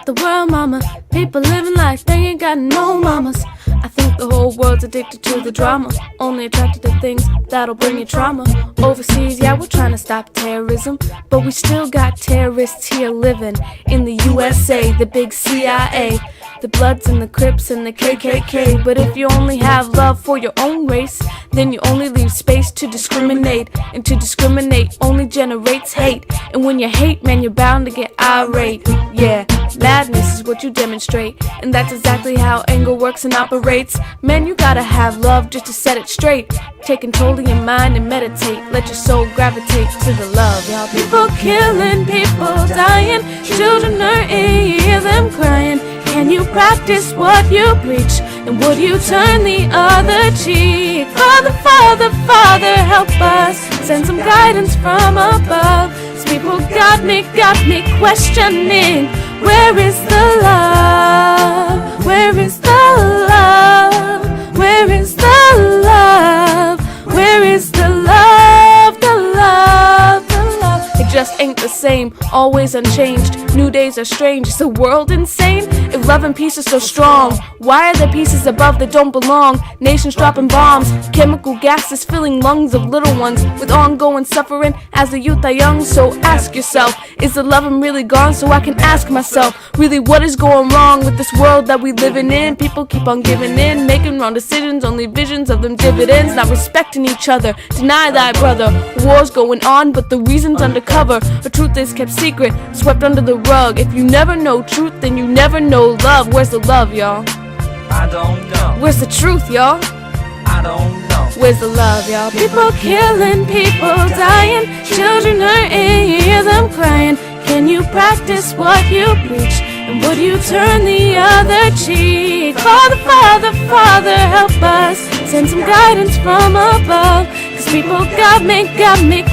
at the world, mama. People living like they ain't got no mamas. I think the whole world's addicted to the drama, only attracted to things that'll bring you trauma. Overseas, yeah, we're trying to stop terrorism, but we still got terrorists here living in the USA, the big CIA, the Bloods and the Crips and the KKK. But if you only have love for your own race, then you only leave space to discriminate, and to discriminate only generates hate. And when you hate, man, you're bound to get irate. Yeah, madness is what you demonstrate, and that's exactly how anger works and operates. Man, you gotta have love just to set it straight. Take control of your mind and meditate. Let your soul gravitate to the love, y'all. People killing, people dying, children are in, hear them crying. Can you practice what you preach? And would you turn the other cheek? Father, Father, Father, help us. Send some guidance from above. These people got me questioning. Where is the love? Where is the love? Where is the love? Where is the love? The love, the love. It just ain't the same, always unchanged. New days are strange, is the world insane? If love and peace are so strong, why are there pieces above that don't belong? Nations dropping bombs, chemical gases filling lungs of little ones, with ongoing suffering as the youth are young. So ask yourself, is the loving really gone? So I can ask myself, really what is going wrong with this world that we living in? People keep on giving in, making wrong decisions, only visions of them dividends, not respecting each other, deny thy brother. Wars going on, but the reason's undercover. The truth is kept secret, swept under the rug. If you never know truth, then you never know love. Where's the love, y'all? I don't know. Where's the truth, y'all? I don't know. Where's the love, y'all? People killing, people dying, children are in, hear them crying. Can you practice what you preach? And would you turn the other cheek? Father, Father, Father, help us. Send some guidance from above. Cause people got me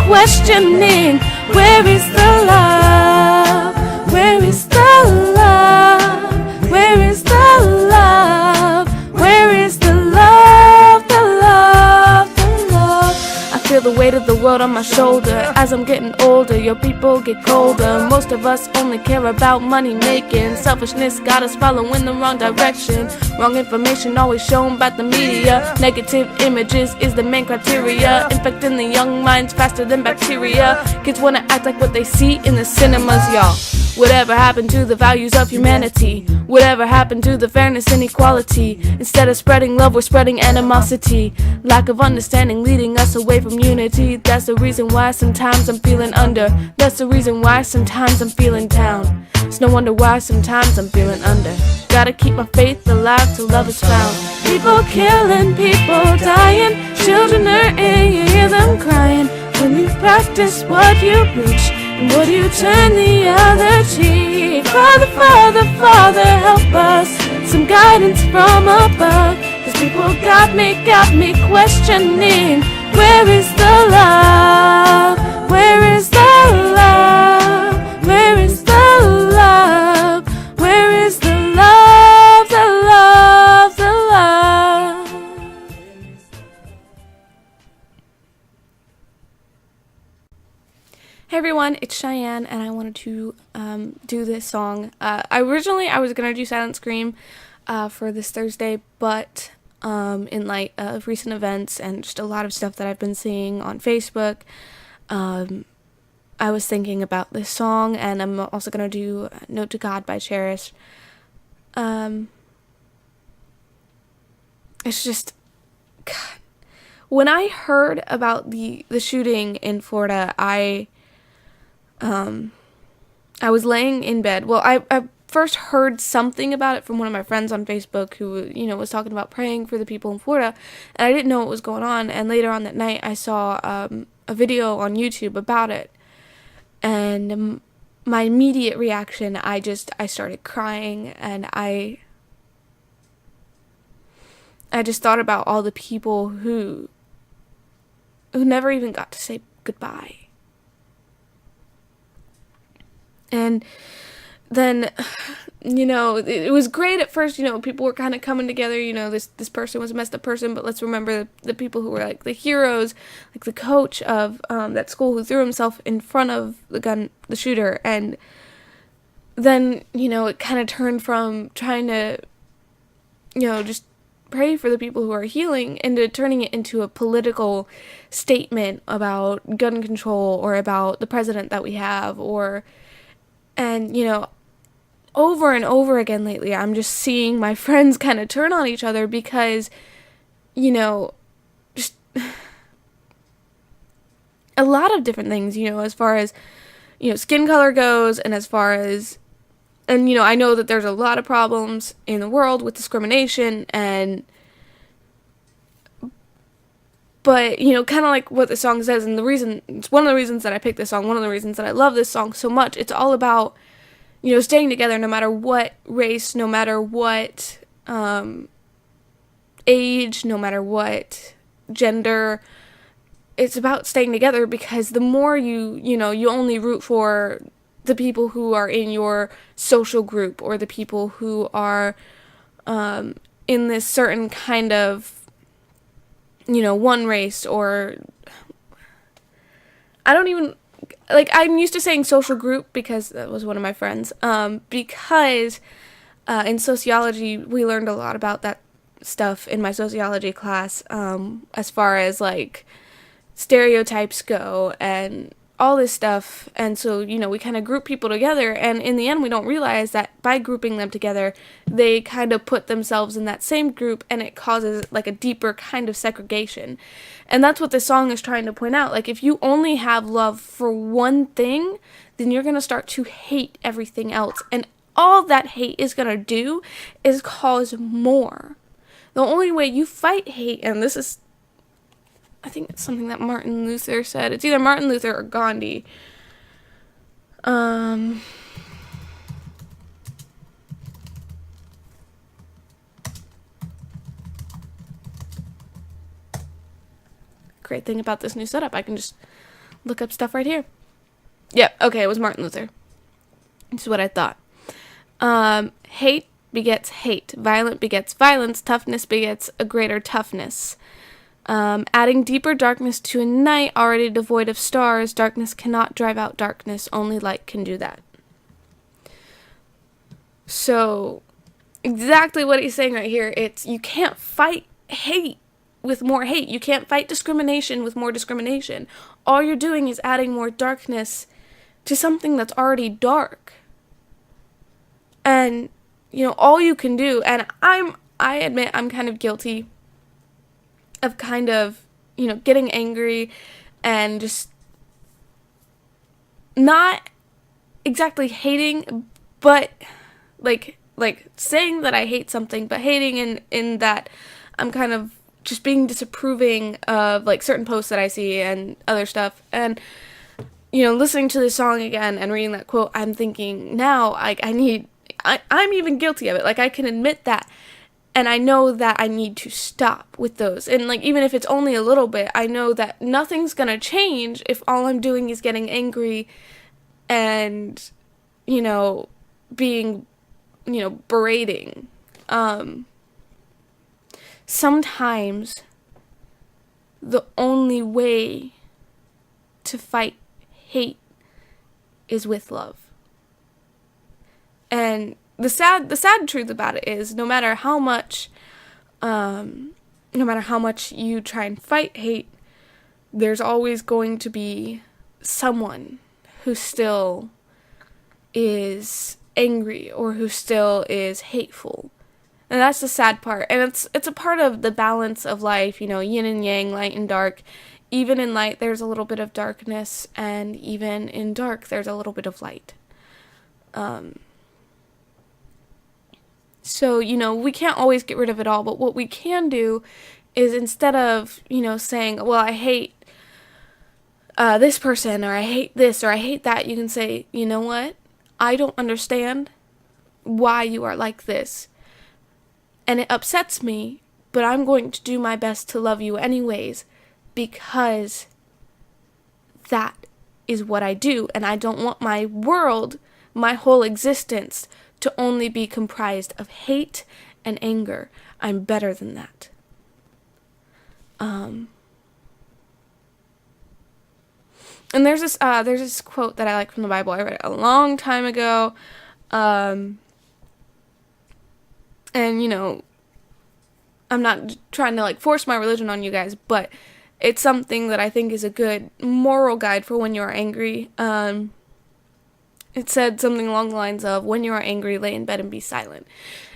questioning. Where is the love? Where is the love? Where is the love? Where is the love? The love, the love. I feel the weight of the world on my shoulder. As I'm getting older, your people get colder. Most of us only care about money making. Selfishness got us following the wrong direction. Wrong information always shown by the media. Negative images is the main criteria, infecting the young minds faster than bacteria. Kids wanna act like what they see in the cinemas, y'all. Whatever happened to the values of humanity? Whatever happened to the fairness and equality? Instead of spreading love, we're spreading animosity. Lack of understanding leading us away from unity. That's the reason why sometimes I'm feeling under. That's the reason why sometimes I'm feeling down. It's no wonder why sometimes I'm feeling under. Gotta keep my faith alive till love is found. People killing, people dying, children are in, you hear them crying. When you practice what you preach, and would you turn the other cheek? Father, Father, Father, help us. Some guidance from above. Cause people got me questioning. Where is the love? Where is the love? Where is the love? Where is the love? The love, the love. Hey everyone, it's Cheyenne, and I wanted to do this song. Originally I was gonna do Silent Scream for this Thursday, but in light of recent events and just a lot of stuff that I've been seeing on Facebook, I was thinking about this song, and I'm also gonna do Note to God by Cherish. It's just, God. When I heard about the shooting in Florida, I was laying in bed. Well, I first heard something about it from one of my friends on Facebook who, was talking about praying for the people in Florida, and I didn't know what was going on. And later on that night, I saw a video on YouTube about it, and my immediate reaction, I started crying, and I just thought about all the people who never even got to say goodbye. And then, it was great at first, people were kind of coming together, this person was a messed up person, but let's remember the people who were, like, the heroes, like the coach of that school who threw himself in front of the shooter, and then, it kind of turned from trying to, just pray for the people who are healing into turning it into a political statement about gun control or about the president that we have and over and over again lately, I'm just seeing my friends kind of turn on each other because, just a lot of different things, as far as, skin color goes, and as far as, and, I know that there's a lot of problems in the world with discrimination, but, kind of like what the song says, and it's one of the reasons that I picked this song, one of the reasons that I love this song so much, it's all about, staying together no matter what race, no matter what age, no matter what gender. It's about staying together because the more you only root for the people who are in your social group or the people who are in this certain kind of, one race, or I don't even, like, I'm used to saying social group because that was one of my friends, because in sociology, we learned a lot about that stuff in my sociology class, as far as, like, stereotypes go and all this stuff. And so, we kind of group people together, and in the end, we don't realize that by grouping them together, they kind of put themselves in that same group, and it causes, like, a deeper kind of segregation. And that's what this song is trying to point out. Like, if you only have love for one thing, then you're going to start to hate everything else. And all that hate is going to do is cause more. The only way you fight hate, and this is, I think it's something that Martin Luther said. It's either Martin Luther or Gandhi. Great thing about this new setup, I can just look up stuff right here. Yep, okay, it was Martin Luther. This is what I thought. Hate begets hate. Violence begets violence. Toughness begets a greater toughness. Adding deeper darkness to a night already devoid of stars, darkness cannot drive out darkness, only light can do that. So, exactly what he's saying right here, it's, you can't fight hate with more hate. You can't fight discrimination with more discrimination. All you're doing is adding more darkness to something that's already dark. And, all you can do, and I admit I'm kind of guilty of kind of, getting angry and just not exactly hating, but like saying that I hate something, but hating in that I'm kind of just being disapproving of, like, certain posts that I see and other stuff. And, listening to this song again and reading that quote, I'm thinking now, I'm even guilty of it. Like, I can admit that. And I know that I need to stop with those. And, like, even if it's only a little bit, I know that nothing's gonna change if all I'm doing is getting angry and, being, berating. Sometimes the only way to fight hate is with love. And the sad truth about it is, no matter how much you try and fight hate, there's always going to be someone who still is angry or who still is hateful. And that's the sad part. And it's a part of the balance of life, yin and yang, light and dark. Even in light, there's a little bit of darkness, and even in dark, there's a little bit of light. So, we can't always get rid of it all, but what we can do is, instead of, saying, well, I hate this person, or I hate this, or I hate that, you can say, you know what? I don't understand why you are like this. And it upsets me, but I'm going to do my best to love you anyways, because that is what I do, and I don't want my world, my whole existence, to only be comprised of hate and anger. I'm better than that. And there's this quote that I like from the Bible. I read it a long time ago. And, you know, I'm not trying to, like, force my religion on you guys, but it's something that I think is a good moral guide for when you are angry. It said something along the lines of, when you are angry, lay in bed and be silent.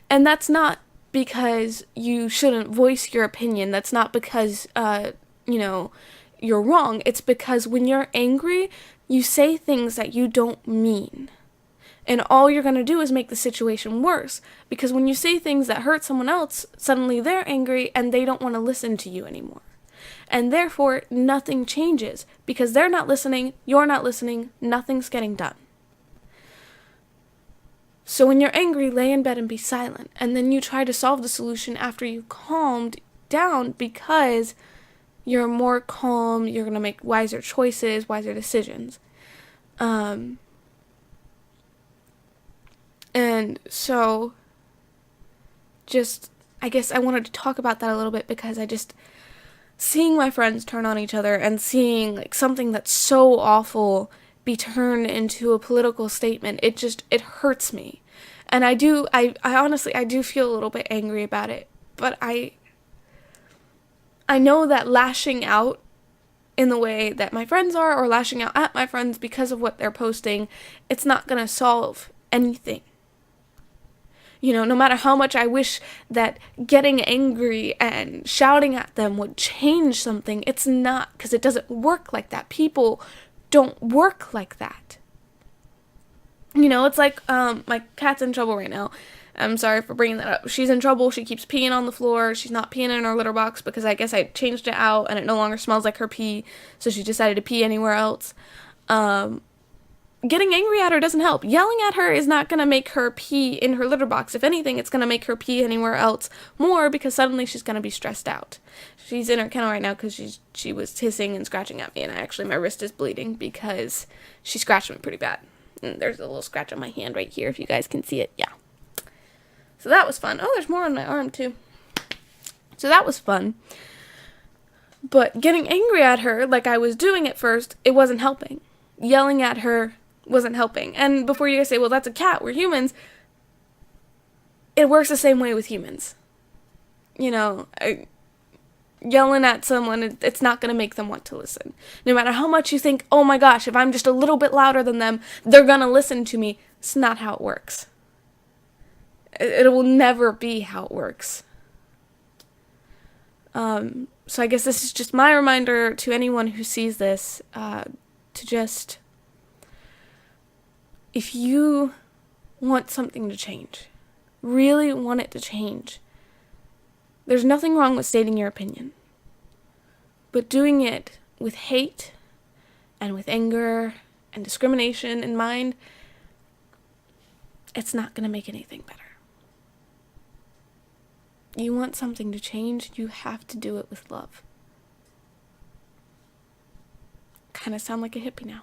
And that's not because you shouldn't voice your opinion. That's not because, you know, you're wrong. It's because when you're angry, you say things that you don't mean. And all you're going to do is make the situation worse. Because when you say things that hurt someone else, suddenly they're angry and they don't want to listen to you anymore. And therefore, nothing changes. Because they're not listening, you're not listening, nothing's getting done. So when you're angry, lay in bed and be silent. And then you try to solve the solution after you calmed down, because you're more calm, you're going to make wiser choices, wiser decisions. And so, I guess I wanted to talk about that a little bit, because seeing my friends turn on each other and seeing, like, something that's so awful be turned into a political statement, it hurts me. And I honestly, I do feel a little bit angry about it, but I know that lashing out in the way that my friends are, or lashing out at my friends because of what they're posting, it's not gonna solve anything. You know, no matter how much I wish that getting angry and shouting at them would change something, it's not, because it doesn't work like that. People don't work like that. You know, it's like, my cat's in trouble right now. I'm sorry for bringing that up. She's in trouble. She keeps peeing on the floor. She's not peeing in her litter box because I guess I changed it out and it no longer smells like her pee, so she decided to pee anywhere else. Getting angry at her doesn't help. Yelling at her is not going to make her pee in her litter box. If anything, it's going to make her pee anywhere else more, because suddenly she's going to be stressed out. She's in her kennel right now because she was hissing and scratching at me, and my wrist is bleeding because she scratched me pretty bad. And there's a little scratch on my hand right here if you guys can see it. Yeah. So that was fun. Oh, there's more on my arm too. So that was fun. But getting angry at her like I was doing at first, it wasn't helping. Yelling at her wasn't helping. And before you guys say, well, that's a cat, we're humans, it works the same way with humans. You know, yelling at someone, it's not going to make them want to listen. No matter how much you think, oh my gosh, if I'm just a little bit louder than them, they're going to listen to me. It's not how it works. It will never be how it works. So I guess this is just my reminder to anyone who sees this, to just, if you want something to change, really want it to change, there's nothing wrong with stating your opinion. But doing it with hate and with anger and discrimination in mind, it's not going to make anything better. You want something to change, you have to do it with love. Kind of sound like a hippie now.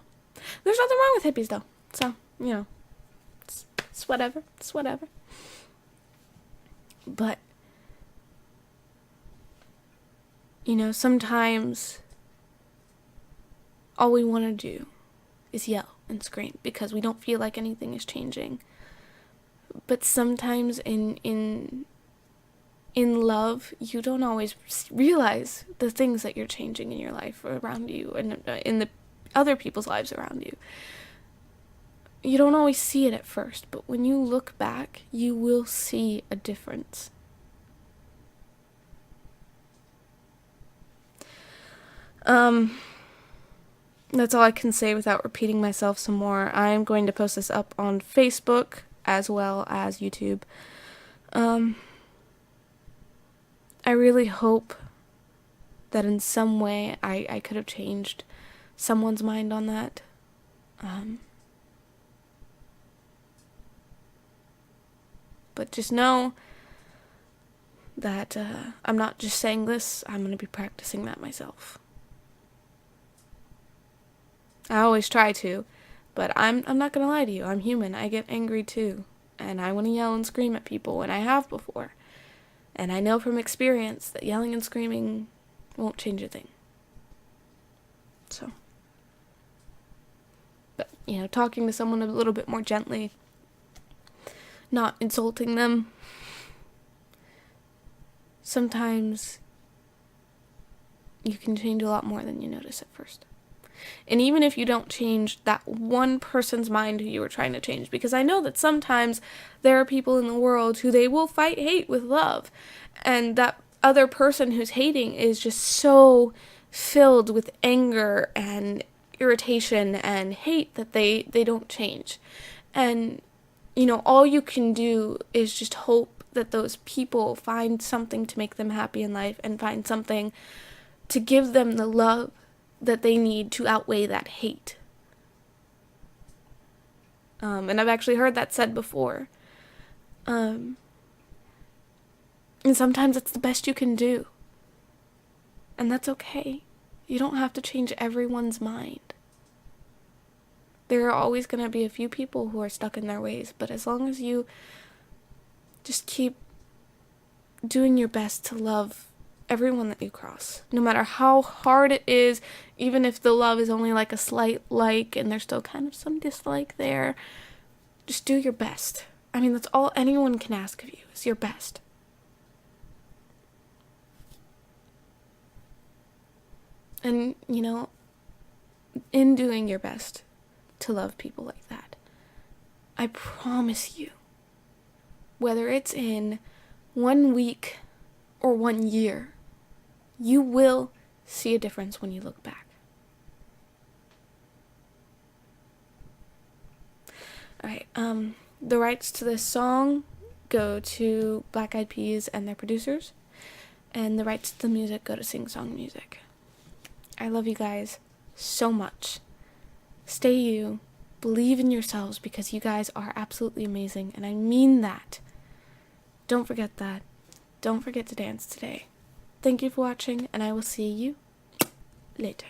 There's nothing wrong with hippies though. So, you know, it's whatever. It's whatever. But, you know, sometimes all we want to do is yell and scream because we don't feel like anything is changing. But sometimes in love, you don't always realize the things that you're changing in your life or around you and in the other people's lives around you. You don't always see it at first, but when you look back, you will see a difference. That's all I can say without repeating myself some more. I am going to post this up on Facebook as well as YouTube. I really hope that in some way I could have changed someone's mind on that. But just know that I'm not just saying this, I'm going to be practicing that myself. I always try to, but I'm not going to lie to you. I'm human. I get angry too, and I want to yell and scream at people, and I have before. And I know from experience that yelling and screaming won't change a thing. So, but, you know, talking to someone a little bit more gently not insulting them. Sometimes you can change a lot more than you notice at first. And even if you don't change that one person's mind who you were trying to change, because I know that sometimes there are people in the world who they will fight hate with love, and that other person who's hating is just so filled with anger and irritation and hate that they don't change. And, you know, all you can do is just hope that those people find something to make them happy in life and find something to give them the love that they need to outweigh that hate. And I've actually heard that said before. And sometimes it's the best you can do. And that's okay. You don't have to change everyone's mind. There are always going to be a few people who are stuck in their ways, but as long as you just keep doing your best to love everyone that you cross, no matter how hard it is, even if the love is only like a slight like and there's still kind of some dislike there, just do your best. I mean, that's all anyone can ask of you, is your best. And, you know, in doing your best to love people like that, I promise you, whether it's in 1 week or 1 year, you will see a difference when you look back. Alright, the rights to this song go to Black Eyed Peas and their producers, and the rights to the music go to Sing Song Music. I love you guys so much. Stay you. Believe in yourselves, because you guys are absolutely amazing, and I mean that. Don't forget that. Don't forget to dance today. Thank you for watching, and I will see you later.